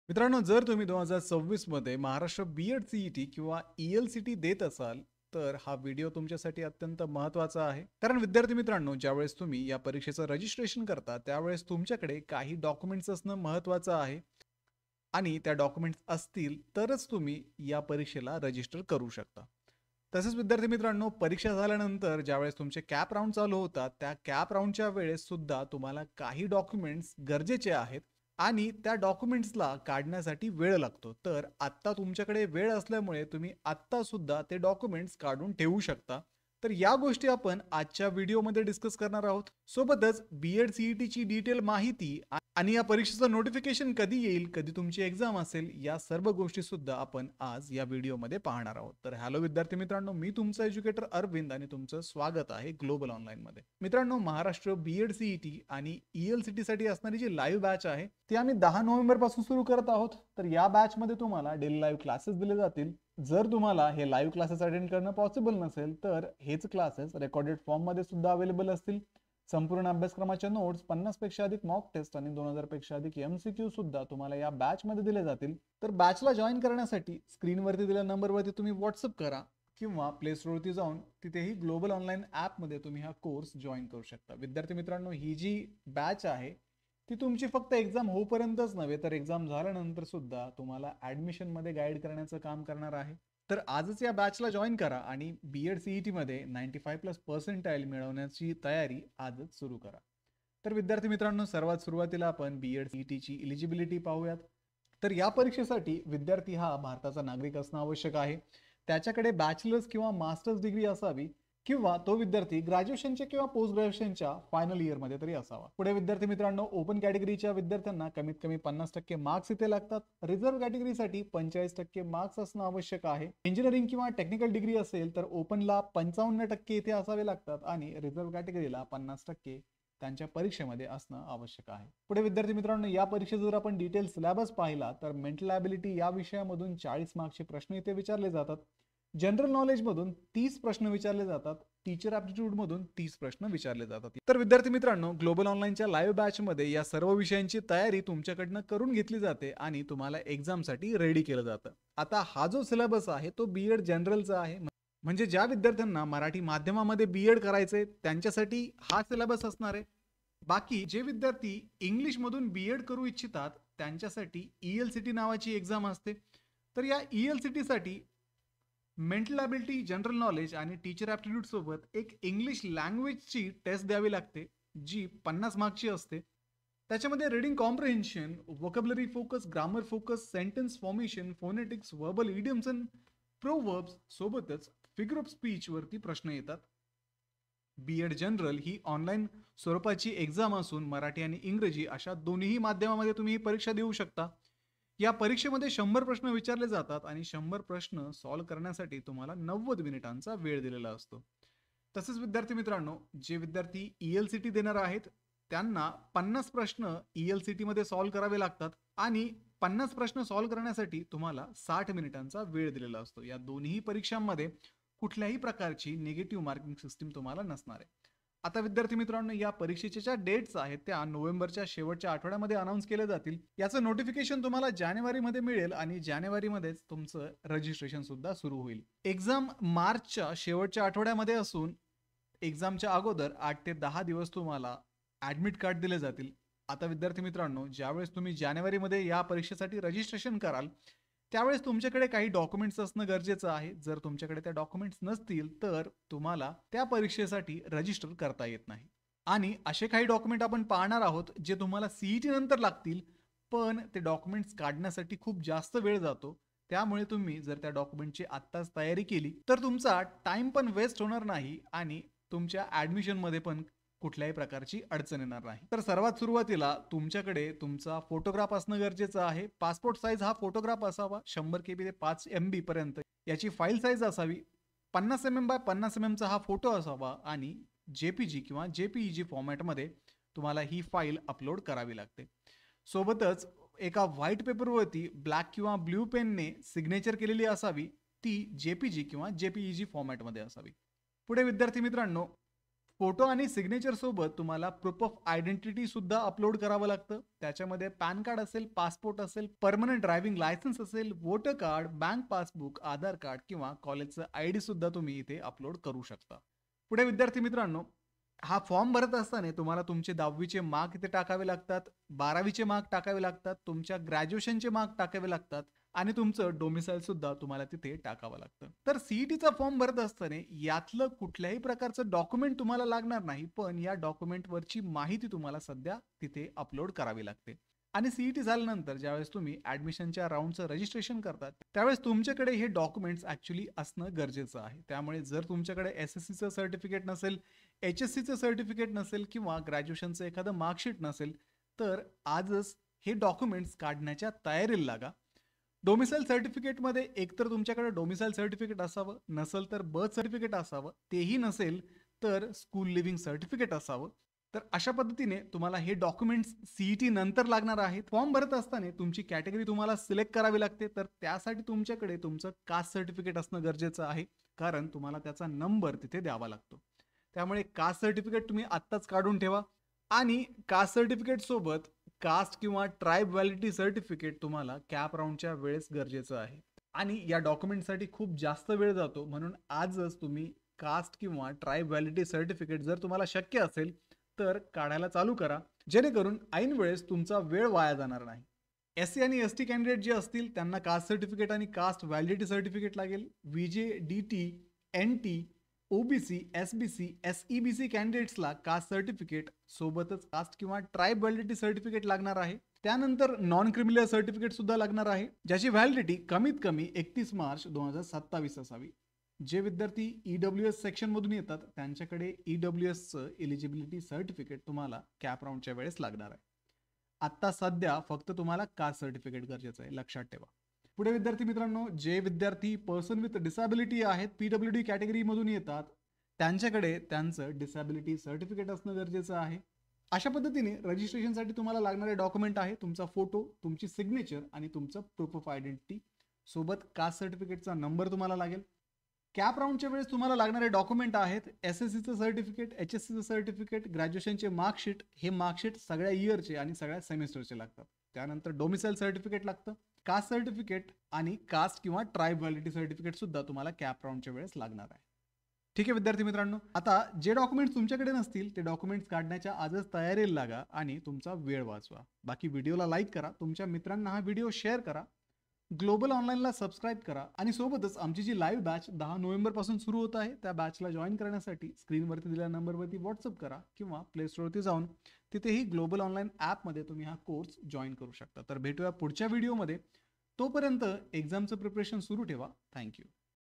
मित्रांनो, जर तुम्ही 2026 मध्ये महाराष्ट्र बी-एड सी-ई-टी किंवा ई-एल-सी-टी देत असाल, तर हा व्हिडिओ तुमच्यासाठी अत्यंत महत्त्वाचा आहे. कारण विद्यार्थी मित्रांनो, ज्यावेळेस तुम्ही या परीक्षेचं रजिस्ट्रेशन करता, त्यावेळेस तुमच्याकडे काही डॉक्युमेंट्स असणं महत्त्वाचं आहे आणि त्या डॉक्युमेंट्स असतील तरच तुम्ही या परीक्षेला रजिस्टर करू शकता. तसेच विद्यार्थी मित्रांनो, परीक्षा झाल्यानंतर ज्यावेळेस तुमचे कॅप राउंड चालू होतात, त्या कॅप राउंडच्या वेळेस सुद्धा तुम्हाला काही डॉक्युमेंट्स गरजेचे आहेत आणि त्या डॉक्युमेंट्सला काढण्यासाठी वेळ लागतो. तर आत्ता तुमच्याकडे वेळ असल्यामुळे तुम्ही आत्ता सुद्धा ते डॉक्युमेंट्स काढून ठेवू शकता. तर या गोष्टी आपण आजच्या व्हिडिओमध्ये डिस्कस करणार आहोत. सोबतच बी-एड सी-ई-टीची डिटेल माहिती आणि या परीक्षेचं नोटिफिकेशन कधी येईल, कधी तुमची एक्झाम असेल, या सर्व गोष्टी सुद्धा आपण आज या व्हिडिओमध्ये पाहणार आहोत. तर हॅलो विद्यार्थी मित्रांनो, मी तुमचा एज्युकेटर अरविंद आणि तुमचं स्वागत आहे ग्लोबल ऑनलाईनमध्ये. मित्रांनो, महाराष्ट्र बी-एड सी-ई-टी आणि ई-एल-सी-टी साठी असणारी जी लाईव्ह बॅच आहे ती आम्ही 10 नोव्हेंबर पासून सुरू करत आहोत. तर या बॅचमध्ये तुम्हाला डेली लाईव्ह क्लासेस दिले जातील. जर तुम्हाला हे लाईव्ह क्लासेस अटेंड करणं पॉसिबल नसेल तर हेच क्लासेस रेकॉर्डेड फॉर्ममध्ये सुद्धा अवेलेबल असतील. संपूर्ण अभ्यासक्रमाच्या नोट्स, 50 पेक्षा अधिक मॉक टेस्ट आणि 2000 पेक्षा अधिक एमसीक्यू सुद्धा तुम्हाला या बॅच मध्ये दिले जातील. तर बॅचला जॉईन करण्यासाठी स्क्रीनवरती दिलेल्या नंबरवरती तुम्ही व्हॉट्सअप करा किंवा प्ले स्टोरवरती जाऊन तिथेही ग्लोबल ऑनलाईन ॲपमध्ये तुम्ही हा कोर्स जॉईन करू शकता. विद्यार्थी मित्रांनो, ही जी बॅच आहे ती तुमची फक्त एक्झाम होईपर्यंतच नव्हे तर एक्झाम झाल्यानंतर सुद्धा तुम्हाला ऍडमिशन मध्ये गाईड करण्याचं काम करणार आहे. तर आजच या बॅचला जॉईन करा आणि बी-एड सी-ई-टी मध्ये 95+ मिळवण्याची तयारी आजच सुरू करा. तर विद्यार्थी मित्रांनो, सर्वात सुरुवातीला आपण बी-एड सी-ई-टीची इलिजिबिलिटी पाहूयात. तर या परीक्षेसाठी विद्यार्थी हा भारताचा नागरिक असणं आवश्यक आहे. त्याच्याकडे बॅचलर्स किंवा मास्टर्स डिग्री असावी किंवा तो विद्यार्थी ग्रॅज्युएशनच्या किंवा पोस्ट ग्रॅज्युएशनच्या फायनल इयरमध्ये तरी असावा. पुढे विद्यार्थी मित्रांनो, ओपन कॅटेगरीच्या विद्यार्थ्यांना कमीत कमी 50% मार्क्स इथे लागतात. रिझर्व्ह कॅटेगरीसाठी 45% मार्क्स असणं आवश्यक आहे. इंजिनिअरिंग किंवा टेक्निकल डिग्री असेल तर ओपनला 55% इथे असावे लागतात आणि रिझर्व्ह कॅटेगरीला 50% त्यांच्या परीक्षेमध्ये असणं आवश्यक आहे. पुढे विद्यार्थी मित्रांनो, या परीक्षेत जर आपण डिटेल सिलेबस पाहिला तर मेंटल ॲबिलिटी या विषयामधून 40 मार्क्सचे प्रश्न इथे विचारले जातात. जनरल नॉलेज मधून 30 प्रश्न विचारले जातात. टीचर ॲप्टिट्यूड मधून 30 प्रश्न विचारले जातात. तर विद्यार्थी मित्रांनो, ग्लोबल ऑनलाईनच्या लाईव्ह बॅच मध्ये या सर्व विषयांची तयारी तुमच्याकडनं करून घेतली जाते आणि तुम्हाला एक्झामसाठी रेडी केलं जातं. आता हा जो सिलेबस आहे तो बी-एड जनरलचा आहे. म्हणजे ज्या विद्यार्थ्यांना मराठी माध्यमामध्ये बी-एड करायचंय त्यांच्यासाठी हा सिलेबस असणार आहे. बाकी जे विद्यार्थी इंग्लिश मधून बी-एड करू इच्छितात त्यांच्यासाठी ई-एल-सी-टी नावाची एक्झाम असते. तर या ई-एल-सी-टी साठी मेंटल ॲबिलिटी, जनरल नॉलेज आणि टीचर ॲप्टिट्यूड सोबत एक इंग्लिश लँग्वेजची टेस्ट द्यावी लागते, जी 50 मार्क्सची असते. त्याच्यामध्ये reading comprehension, vocabulary focus, grammar focus, sentence formation, phonetics, verbal idioms and proverbs सोबतच फिगर ऑफ स्पीच वरती प्रश्न येतात. बी-एड जनरल ही ऑनलाईन स्वरूपाची एक्झाम असून मराठी आणि इंग्रजी अशा दोन्ही माध्यमामध्ये तुम्ही ही परीक्षा देऊ शकता. या परीक्षेमध्ये 100 प्रश्न विचारले जातात आणि 100 प्रश्न सॉल्व्ह करण्यासाठी तुम्हाला 90 मिनिटांचा वेळ दिलेला असतो. तसेच विद्यार्थी मित्रांनो, जे विद्यार्थी ई-एल-सी-टी देणार आहेत त्यांना 50 प्रश्न ई-एल-सी-टी मध्ये सॉल्व्ह करावे लागतात आणि 50 प्रश्न सॉल्व्ह करण्यासाठी तुम्हाला 60 मिनिटांचा वेळ दिलेला असतो. या दोन्ही परीक्षांमध्ये कुठल्याही प्रकारची निगेटिव्ह मार्किंग सिस्टीम तुम्हाला नसणार आहे. आता विद्यार्थी मित्रांनो, या परीक्षेच्या ज्या डेट्स आहेत त्या नोव्हेंबरच्या शेवटच्या आठवड्यामध्ये अनाऊन्स केले जातील. याचं नोटिफिकेशन तुम्हाला जानेवारीमध्ये मिळेल आणि जानेवारीमध्येच तुमचं रजिस्ट्रेशन सुद्धा सुरू होईल. एक्झाम मार्चच्या शेवटच्या आठवड्यामध्ये असून एक्झामच्या अगोदर 8 ते 10 दिवस तुम्हाला ॲडमिट कार्ड दिले जातील. आता विद्यार्थी मित्रांनो, ज्यावेळेस तुम्ही जानेवारीमध्ये या परीक्षेसाठी रजिस्ट्रेशन कराल त्यावेळेस तुमच्याकडे काही डॉक्युमेंट्स असणं गरजेचं आहे. जर तुमच्याकडे त्या डॉक्युमेंट्स नसतील तर तुम्हाला त्या परीक्षेसाठी रजिस्टर करता येत नाही. आणि असे काही डॉक्युमेंट आपण पाहणार आहोत जे तुम्हाला सीईटी नंतर लागतील, पण ते डॉक्युमेंट्स काढण्यासाठी खूप जास्त वेळ जातो. त्यामुळे तुम्ही जर त्या डॉक्युमेंटची आत्ताच तयारी केली तर तुमचा टाइम पण वेस्ट होणार नाही आणि तुमच्या ऍडमिशन मध्ये पण कुठल्याही प्रकारची अडचण येणार नाही. तर सर्वात सुरुवातीला तुमच्याकडे तुमचा फोटोग्राफ असणं गरजेचं आहे. पासपोर्ट साईज हा फोटोग्राफ असावा. 100 KB ते 5 MB पर्यंत याची फाईल साईज असावी. 50 mm बाय 50 mm चा हा फोटो असावा आणि जेपीजी किंवा जेपीईजी फॉर्मॅटमध्ये तुम्हाला ही फाईल अपलोड करावी लागते. सोबतच एका व्हाईट पेपरवरती ब्लॅक किंवा ब्ल्यू पेनने सिग्नेचर केलेली असावी. ती जेपीजी किंवा जेपीईजी फॉर्मॅटमध्ये असावी. पुढे विद्यार्थी मित्रांनो, फोटो आणि सिग्नेचर सोबत तुम्हाला प्रूफ ऑफ आयडेंटिटी सुद्धा अपलोड करावं लागतं. त्याच्यामध्ये पॅन कार्ड असेल, पासपोर्ट असेल, परमनंट ड्रायव्हिंग लायसन्स असेल, वोटर कार्ड, बँक पासबुक, आधार कार्ड किंवा कॉलेजचं ID सुद्धा तुम्ही इथे अपलोड करू शकता. पुढे विद्यार्थी मित्रांनो, हा फॉर्म भरत असताना तुम्हाला तुमचे 10वीचे मार्क इथे टाकावे लागतात, 12वीचे मार्क टाकावे लागतात, तुमच्या ग्रॅज्युएशनचे मार्क टाकावे लागतात आणि तुमचं डोमिसाईल सुद्धा तुम्हाला तिथे टाकावं लागतं. तर सीईटीचा फॉर्म भरत असताना यातलं कुठल्याही प्रकारचं डॉक्युमेंट तुम्हाला लागणार नाही, पण या डॉक्युमेंटवरची माहिती तुम्हाला सध्या तिथे अपलोड करावी लागते. आणि सीईटी झाल्यानंतर ज्यावेळेस तुम्ही ऍडमिशनच्या राऊंडचं रजिस्ट्रेशन करतात त्यावेळेस तुमच्याकडे हे डॉक्युमेंट्स ऍक्च्युली असणं गरजेचं आहे. त्यामुळे जर तुमच्याकडे SSCचं सर्टिफिकेट नसेल, HSCचं सर्टिफिकेट नसेल किंवा ग्रॅज्युएशनचं एखादं मार्कशीट नसेल तर आजच हे डॉक्युमेंट्स काढण्याच्या तयारीला लागा. डोमिसाईल सर्टिफिकेटमध्ये एकतर तुमच्याकडे डोमिसाईल सर्टिफिकेट असावं, नसेल तर बर्थ सर्टिफिकेट असावं, तेही नसेल तर स्कूल लिव्हिंग सर्टिफिकेट असावं. तर अशा पद्धतीने तुम्हाला हे डॉक्युमेंट्स सीईटी नंतर लागणार आहेत. फॉर्म भरत असताना तुमची कॅटेगरी तुम्हाला सिलेक्ट करावी लागते, तर त्यासाठी तुमच्याकडे तुमचं कास्ट सर्टिफिकेट असणं गरजेचं आहे, कारण तुम्हाला त्याचा नंबर तिथे द्यावा लागतो. त्यामुळे कास्ट सर्टिफिकेट तुम्ही आत्ताच काढून ठेवा आणि कास्ट सर्टिफिकेट सोबत कास्ट किंवा ट्राईब व्हॅलिडिटी सर्टिफिकेट तुम्हाला कॅप राऊंडच्या वेळेस गरजेचं आहे. आणि या डॉक्युमेंटसाठी खूप जास्त वेळ जातो, म्हणून आजच तुम्ही कास्ट किंवा ट्राईब व्हॅलिडिटी सर्टिफिकेट जर तुम्हाला शक्य असेल तर काढायला चालू करा, जेणेकरून ऐन वेळेस तुमचा वेळ वाया जाणार नाही. SC आणि ST कॅन्डिडेट जे असतील त्यांना कास्ट सर्टिफिकेट आणि कास्ट व्हॅलिडिटी सर्टिफिकेट लागेल. VJ, DT, NT, OBC, SBC, SEBC कॅन्डिडेट्सला कास्ट सर्टिफिकेट सोबतच कास्ट किंवा ट्राईब व्हॅलिडिटी सर्टिफिकेट लागणार आहे. त्यानंतर नॉन क्रिमिनल सर्टिफिकेट सुद्धा लागणार आहे, ज्याची व्हॅलिडिटी कमीत कमी 31 मार्च 2027 असावी. जे विद्यार्थी EWS सेक्शन मधून येतात त्यांच्याकडे EWSचं एलिजिबिलिटी सर्टिफिकेट तुम्हाला कॅप राऊंडच्या वेळेस लागणार आहे. आता सध्या फक्त तुम्हाला कास्ट सर्टिफिकेट गरजेचं आहे, लक्षात ठेवा. पुढे विद्यार्थी मित्रांनो, जे विद्यार्थी पर्सन विथ डिसॅबिलिटी आहेत, PWD कॅटेगरी मधून येतात त्यांच्याकडे त्यांचं डिसॅबिलिटी सर्टिफिकेट असणं गरजेचं आहे. अशा पद्धतीने रजिस्ट्रेशनसाठी तुम्हाला लागणारे डॉक्युमेंट आहे तुमचा फोटो, तुमची सिग्नेचर आणि तुमचं प्रूफ ऑफ आयडेंटिटी सोबत कास्ट सर्टिफिकेटचा नंबर तुम्हाला लागेल. कॅप राऊंडच्या वेळेस तुम्हाला लागणारे डॉक्युमेंट आहेत SSCचं सर्टिफिकेट, HSCचं सर्टिफिकेट, ग्रॅज्युएशनचे मार्कशीट. हे मार्कशीट सगळ्या इयरचे आणि सगळ्या सेमिस्टरचे लागतात. त्यानंतर डोमिसाईल सर्टिफिकेट लागतं, कास्ट सर्टिफिकेट आणि कास्ट किंवा ट्राईब व्हॅलिडिटी सर्टिफिकेट सुद्धा तुम्हाला कॅप राऊंडच्या वेळेस लागणार आहे. ठीक आहे विद्यार्थी मित्रांनो, आता जे डॉक्युमेंट्स तुमच्याकडे नसतील ते डॉक्युमेंट्स काढण्याच्या आजच तयारीला लागा आणि तुमचा वेळ वाचवा. बाकी व्हिडिओला लाईक करा, तुमच्या मित्रांना हा व्हिडिओ शेअर करा, ग्लोबल ऑनलाईनला सबस्क्राईब करा आणि सोबतच आमची जी लाईव्ह बॅच 10 नोव्हेंबर पासून सुरू होत आहे त्या बॅचला जॉईन करण्यासाठी स्क्रीनवरती दिलेल्या नंबरवरती व्हॉट्सअप करा किंवा प्ले स्टोअरवरती जाऊन तिथेही ग्लोबल ऑनलाईन ॲपमध्ये तुम्ही हा कोर्स जॉईन करू शकता. तर भेटूया पुढच्या व्हिडिओमध्ये. तोपर्यंत एक्झामचं प्रिपरेशन सुरू ठेवा. थँक्यू.